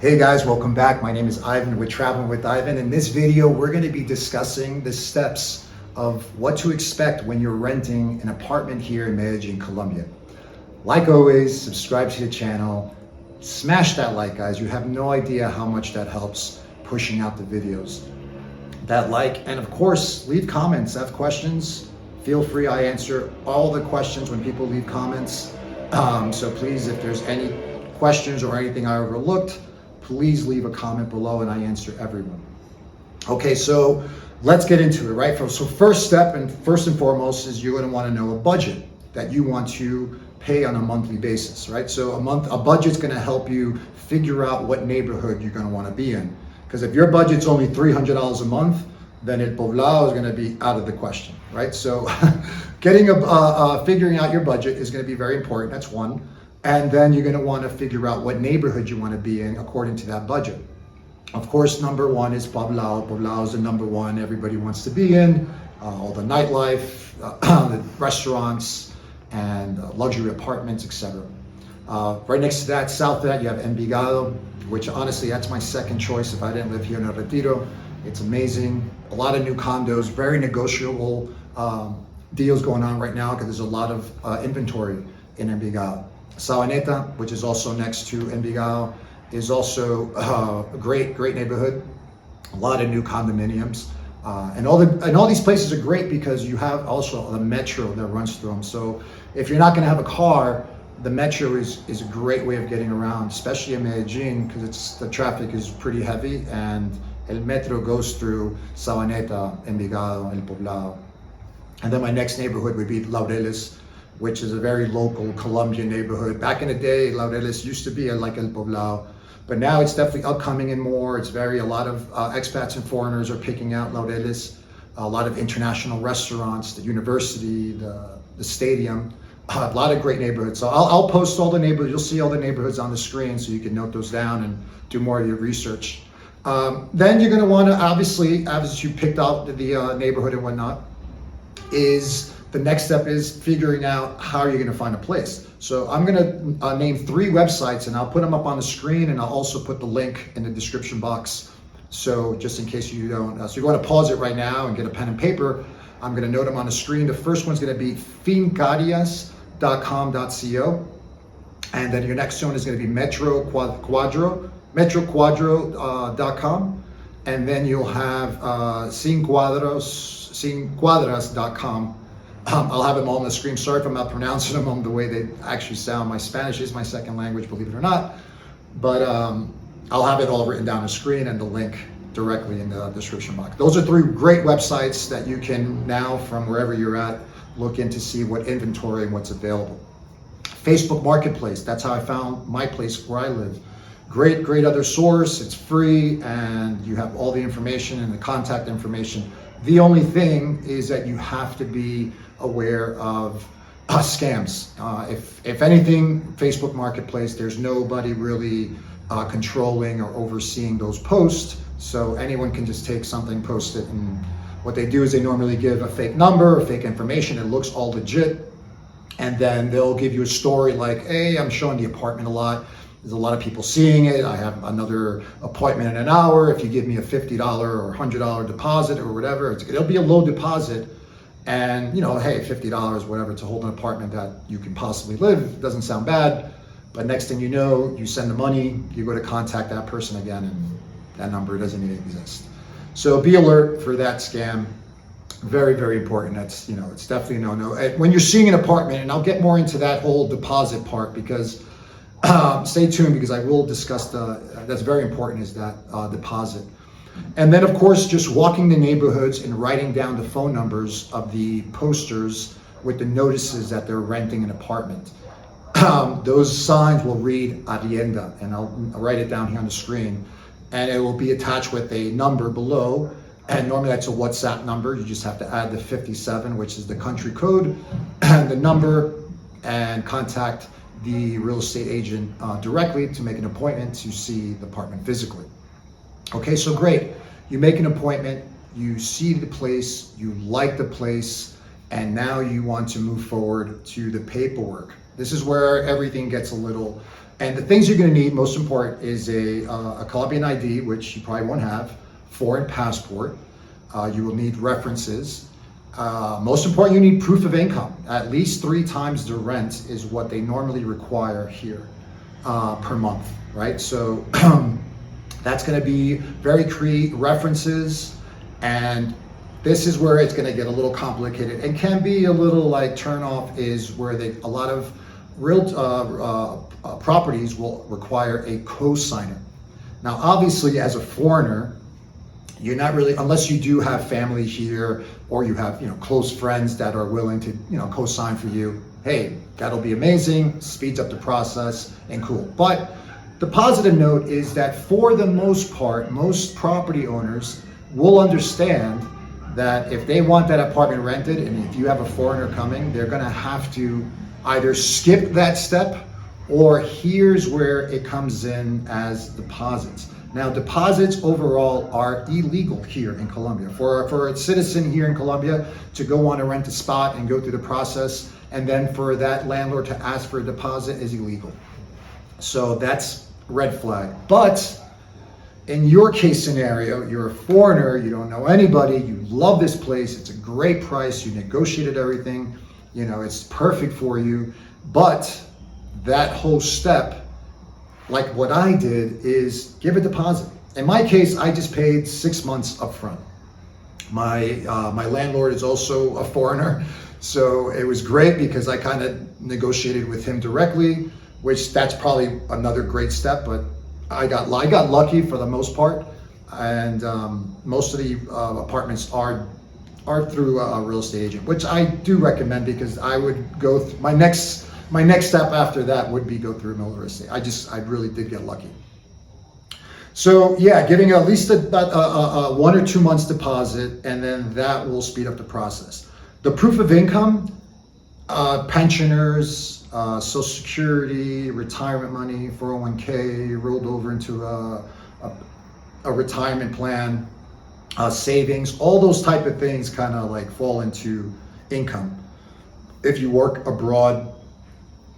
Hey guys, welcome back. My name is Ivan with Traveling with Ivan. In this video, we're going to be discussing the steps of what to expect when you're renting an apartment here in Medellin, Colombia. Like always, subscribe to the channel. Smash that like, guys. You have no idea how much that helps pushing out the videos. That like, and of course, leave comments, have questions. Feel free, I answer all the questions when people leave comments. So please, if there's any questions or anything I overlooked, please leave a comment below and I answer everyone. Okay, so let's get into it, right? So first step and first and foremost is you're going to want to know a budget that you want to pay on a monthly basis, right? So a budget's going to help you figure out what neighborhood you're going to want to be in. Because if your budget's only $300 a month, then El Poblado is going to be out of the question, right? So figuring out your budget is going to be very important. That's one. And then you're going to want to figure out what neighborhood you want to be in according to that budget. Of course, number one is Poblado. Poblado is the number one everybody wants to be in. All the nightlife, the restaurants, and luxury apartments, etc. Right next to that, south of that, you have Envigado, which honestly, that's my second choice if I didn't live here in El Retiro. It's amazing. A lot of new condos, very negotiable deals going on right now because there's a lot of inventory in Envigado. Sabaneta, which is also next to Envigado, is also a great neighborhood. A lot of new condominiums, and all these places are great because you have also the metro that runs through them. So if you're not going to have a car, the metro is a great way of getting around, especially in Medellin because the traffic is pretty heavy, and el metro goes through Sabaneta, Envigado, El Poblado. And then my next neighborhood would be Laureles, which is a very local Colombian neighborhood. Back in the day, Laureles used to be like El Poblado, but now it's definitely upcoming and more. It's a lot of expats and foreigners are picking out Laureles. A lot of international restaurants, the university, the stadium, a lot of great neighborhoods. So I'll post all the neighborhoods. You'll see all the neighborhoods on the screen so you can note those down and do more of your research. Then you're gonna wanna, obviously, as you picked out the neighborhood and whatnot, the next step is figuring out how you're going to find a place. So I'm going to name 3 websites and I'll put them up on the screen, and I'll also put the link in the description box. So just in case you don't, so you're going to pause it right now and get a pen and paper. I'm going to note them on the screen. The first one's going to be fincarias.com.co. And then your next one is going to be metrocuadro.com. And then you'll have cincuadras.com. I'll have them all on the screen. Sorry if I'm not pronouncing them the way they actually sound. My Spanish is my second language, believe it or not. But I'll have it all written down on the screen and the link directly in the description box. Those are 3 great websites that you can now, from wherever you're at, look in to see what inventory and what's available. Facebook Marketplace, that's how I found my place where I live. Great other source. It's free and you have all the information and the contact information. The only thing is that you have to be aware of scams. If anything, Facebook Marketplace, there's nobody really controlling or overseeing those posts. So anyone can just take something, post it, and what they do is they normally give a fake number or fake information. It looks all legit. And then they'll give you a story like, hey, I'm showing the apartment a lot. There's a lot of people seeing it. I have another appointment in an hour. If you give me a $50 or $100 deposit or whatever, it'll be a low deposit. And hey, $50, whatever, to hold an apartment that you can possibly live. It doesn't sound bad. But next thing you know, you send the money, you go to contact that person again, and that number doesn't even exist. So be alert for that scam. Very important. That's, it's definitely a no. When you're seeing an apartment, and I'll get more into that whole deposit part because stay tuned because I will discuss that's very important, is that deposit. And then of course, just walking the neighborhoods and writing down the phone numbers of the posters with the notices that they're renting an apartment. Those signs will read Arrienda, and I'll write it down here on the screen, and it will be attached with a number below. And normally that's a WhatsApp number. You just have to add the 57, which is the country code, and the number, and contact the real estate agent directly to make an appointment to see the apartment physically. Okay, so great. You make an appointment, you see the place, you like the place, and now you want to move forward to the paperwork. This is where everything gets a little And the things you're going to need, most important, is a Colombian ID, which you probably won't have, foreign passport. You will need references. Most important, you need proof of income. At least 3 times the rent is what they normally require here per month, right? So that's going to be very key, references, and this is where it's going to get a little complicated and can be a little like turn off, is where a lot of real properties will require a co-signer. Now, obviously, as a foreigner, you're not really, unless you do have family here or you have, close friends that are willing to, co-sign for you. Hey, that'll be amazing, speeds up the process and cool. But the positive note is that for the most part, most property owners will understand that if they want that apartment rented, and if you have a foreigner coming, they're gonna have to either skip that step, or here's where it comes in as deposits. Now, deposits overall are illegal here in Colombia. For a citizen here in Colombia to go on a rent a spot and go through the process, and then for that landlord to ask for a deposit is illegal. So that's red flag. But in your case scenario, you're a foreigner, you don't know anybody, you love this place, it's a great price, you negotiated everything, it's perfect for you, but that whole step, like what I did, is give a deposit. In my case, I just paid 6 months upfront. My landlord is also a foreigner, so it was great because I kind of negotiated with him directly, which that's probably another great step, but I got lucky for the most part, and most of the apartments are through a real estate agent, which I do recommend, because I would go my next step after that would be go through a real estate. I really did get lucky. So yeah, giving at least a 1 or 2 months deposit, and then that will speed up the process. The proof of income, pensioners, Social Security, retirement money, 401k rolled over into a retirement plan, savings, all those type of things kind of like fall into income. If you work abroad,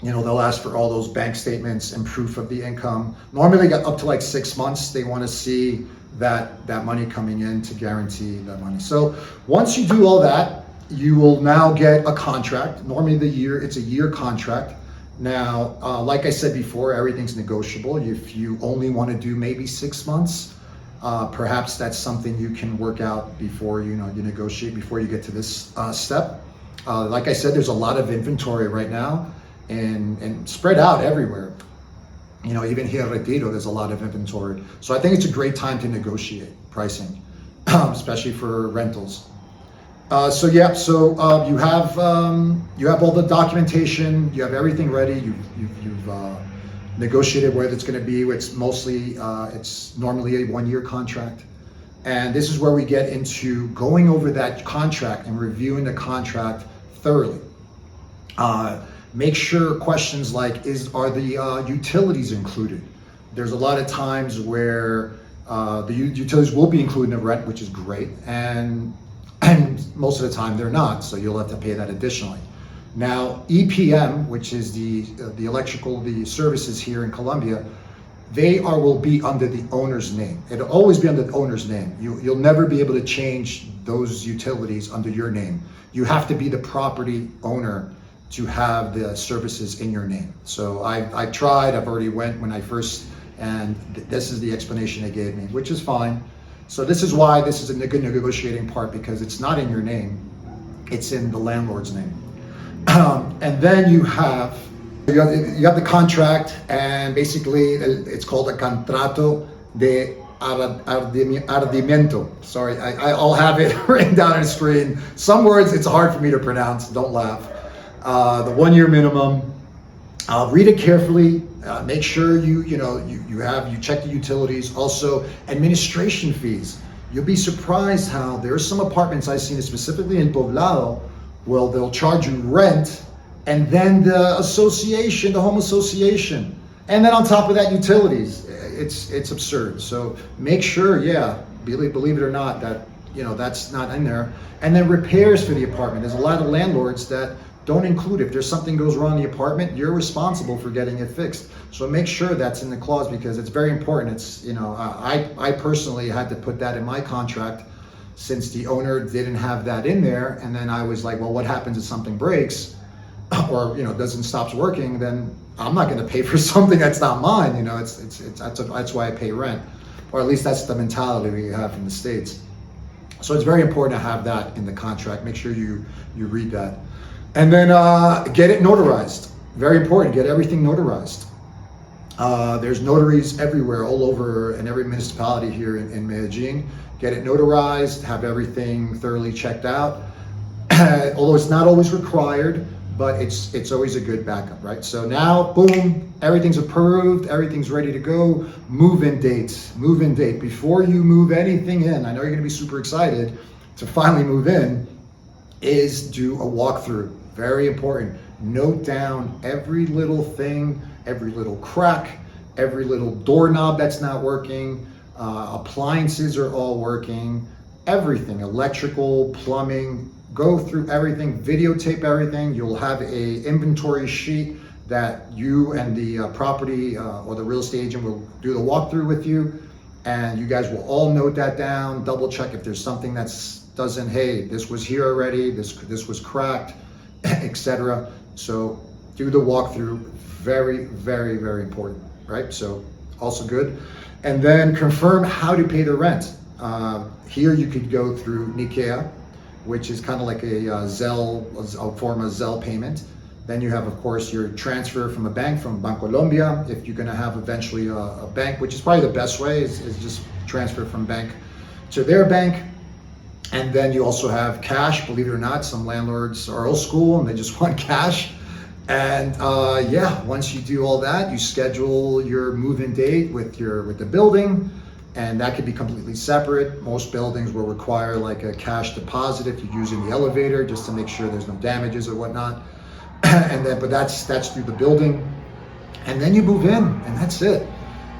they'll ask for all those bank statements and proof of the income. Normally they got up to like 6 months. They want to see that money coming in to guarantee that money. So once you do all that, you will now get a contract. Normally it's a year contract. Now, like I said before, everything's negotiable. If you only want to do maybe 6 months, perhaps that's something you can work out before you negotiate, before you get to this step. Like I said, there's a lot of inventory right now, and spread out everywhere. Even here in Retiro, there's a lot of inventory. So I think it's a great time to negotiate pricing, especially for rentals. So you have all the documentation, you have everything ready. You've negotiated where it's going to be. It's normally a 1-year contract, and this is where we get into going over that contract and reviewing the contract thoroughly. Make sure questions like are the utilities included? There's a lot of times where the utilities will be included in the rent, which is great, and most of the time they're not, so you'll have to pay that additionally. Now, EPM, which is the services here in Colombia, will be under the owner's name. It'll always be under the owner's name. You'll never be able to change those utilities under your name. You have to be the property owner to have the services in your name. So I've tried, I've already went when I first, and this is the explanation they gave me, which is fine. So this is why this is a good negotiating part, because it's not in your name, it's in the landlord's name. And then you have the contract, and basically it's called a contrato de arrendamiento. Sorry, I'll have it written down on the screen. Some words it's hard for me to pronounce, don't laugh. The 1-year minimum. Read it carefully. Make sure you check the utilities. Also, administration fees. You'll be surprised how there are some apartments I've seen, specifically in Poblado, well, they'll charge you rent, and then the home association, and then on top of that, utilities. It's absurd. So make sure, believe it or not, that that's not in there. And then repairs for the apartment. There's a lot of landlords that don't include. If there's something goes wrong in the apartment, you're responsible for getting it fixed. So make sure that's in the clause, because it's very important. It's, you know, I personally had to put that in my contract since the owner didn't have that in there. And then I was like, well, what happens if something breaks or, you know, doesn't stops working? Then I'm not going to pay for something that's not mine. You know, that's why I pay rent, or at least that's the mentality we have in the States. So it's very important to have that in the contract. Make sure you read that. And then get it notarized. Very important, get everything notarized. There's notaries everywhere, all over in every municipality here in Medellin. Get it notarized, have everything thoroughly checked out. Although it's not always required, but it's always a good backup, right? So now, boom, everything's approved, everything's ready to go. Move-in date. Before you move anything in, I know you're gonna be super excited to finally move in, is do a walkthrough. Very important. Note down every little thing, every little crack, every little doorknob that's not working, appliances are all working, everything, electrical, plumbing. Go through everything, videotape everything. You'll have a inventory sheet that you and the property or the real estate agent will do the walkthrough with you, and you guys will all note that down. Double check if there's something that's doesn't, hey, this was here already, this was cracked, etc. So do the walkthrough. Very, very, very important, right? So also good. And then confirm how to pay the rent. Here you could go through Nikea, which is kind of like a Zelle, a form of Zelle payment. Then you have, of course, your transfer from a bank, from Colombia. If you're gonna have eventually a bank, which is probably the best way, is just transfer from bank to their bank. And then you also have cash. Believe it or not, some landlords are old school and they just want cash. And yeah, once you do all that, you schedule your move-in date with the building, and that could be completely separate. Most buildings will require like a cash deposit if you're using the elevator, just to make sure there's no damages or whatnot. And then, but that's through the building, and then you move in, and that's it.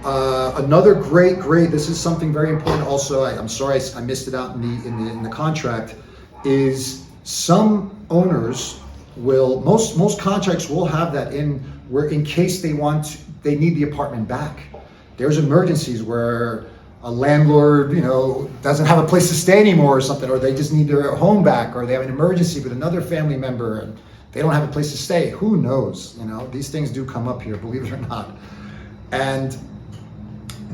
Another great, this is something very important also. I'm sorry I missed it out in the contract. Is some owners will, most contracts will have that in where, in case they need the apartment back. There's emergencies where a landlord, you know, doesn't have a place to stay anymore or something, or they just need their home back, or they have an emergency with another family member and they don't have a place to stay. Who knows? You know, these things do come up here, believe it or not. And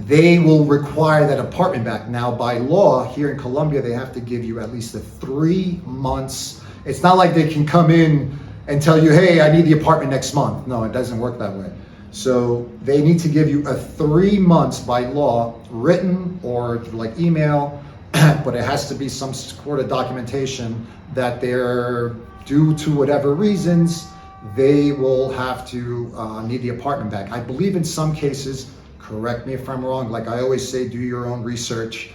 they will require that apartment back. Now, by law, here in Colombia, they have to give you at least 3 months. It's not like they can come in and tell you, hey, I need the apartment next month. No, it doesn't work that way. So they need to give you 3 months by law, written or like email, but it has to be some sort of documentation that they're, due to whatever reasons, they will have to need the apartment back. I believe in some cases, correct me if I'm wrong, like I always say, do your own research.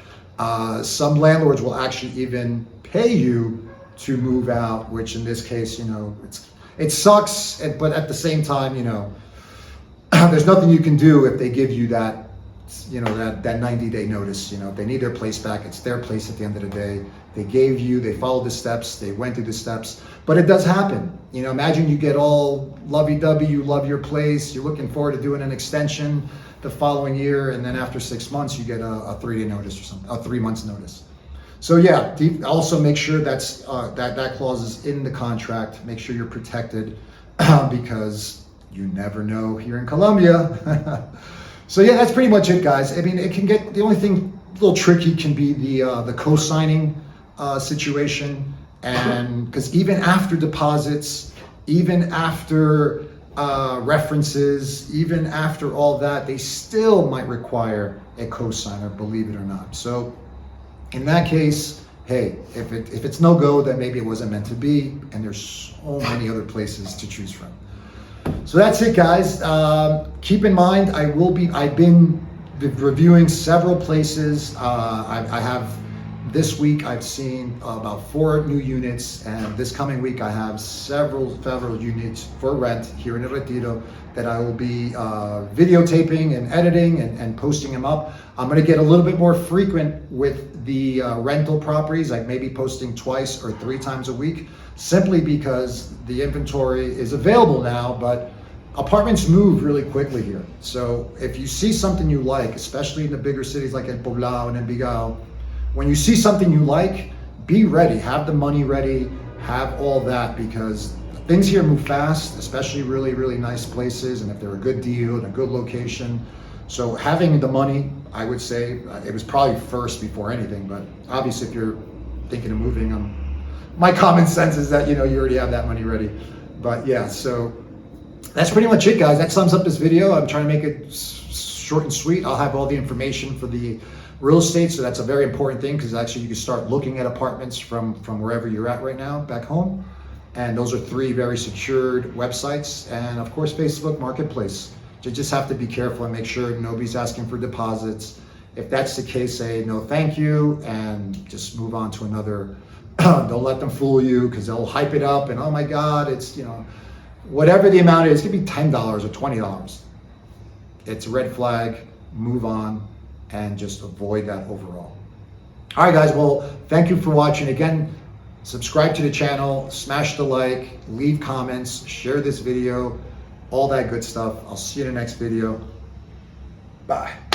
Some landlords will actually even pay you to move out, which in this case, you know, it sucks, but at the same time, you know, there's nothing you can do if they give you that, you know, that 90-day notice. You know, if they need their place back, it's their place at the end of the day. They followed the steps, they went through the steps, but it does happen. You know, imagine you get all lovey-dovey, you love your place, you're looking forward to doing an extension the following year, and then after 6 months, you get a 3-day notice or something, a 3 months notice. So yeah, also make sure that's that clause is in the contract. Make sure you're protected because you never know here in Colombia. So yeah, that's pretty much it, guys. I mean, it can get, the only thing a little tricky can be the co-signing situation, and because even after deposits, even after references, even after all that, they still might require a co-signer, believe it or not. So in that case, hey, if it's no go, then maybe it wasn't meant to be, and there's so many other places to choose from. So that's it, guys. Keep in mind, I've been reviewing several places. I have, this week I've seen about 4 new units, and this coming week I have several units for rent here in El Retiro that I will be videotaping and editing and posting them up. I'm gonna get a little bit more frequent with the rental properties, like maybe posting 2 or 3 times a week, simply because the inventory is available now, but apartments move really quickly here. So if you see something you like, especially in the bigger cities like El Poblado and Envigado, when you see something you like, be ready, have the money ready, have all that, because things here move fast, especially really, really nice places, and if they're a good deal and a good location. So having the money, I would say, it was probably first before anything, but obviously if you're thinking of moving, my common sense is that, you already have that money ready. But yeah, so that's pretty much it, guys. That sums up this video. I'm trying to make it short and sweet. I'll have all the information for the real estate, so that's a very important thing, because actually you can start looking at apartments from wherever you're at right now, back home. And those are 3 very secured websites, and of course Facebook Marketplace. You just have to be careful and make sure nobody's asking for deposits. If that's the case, say no thank you and just move on to another. Don't let them fool you, because they'll hype it up and, oh my God, it's, whatever the amount is, it could be $10 or $20. It's a red flag. Move on and just avoid that overall. All right, guys. Well, thank you for watching. Again, subscribe to the channel, smash the like, leave comments, share this video, all that good stuff. I'll see you in the next video. Bye.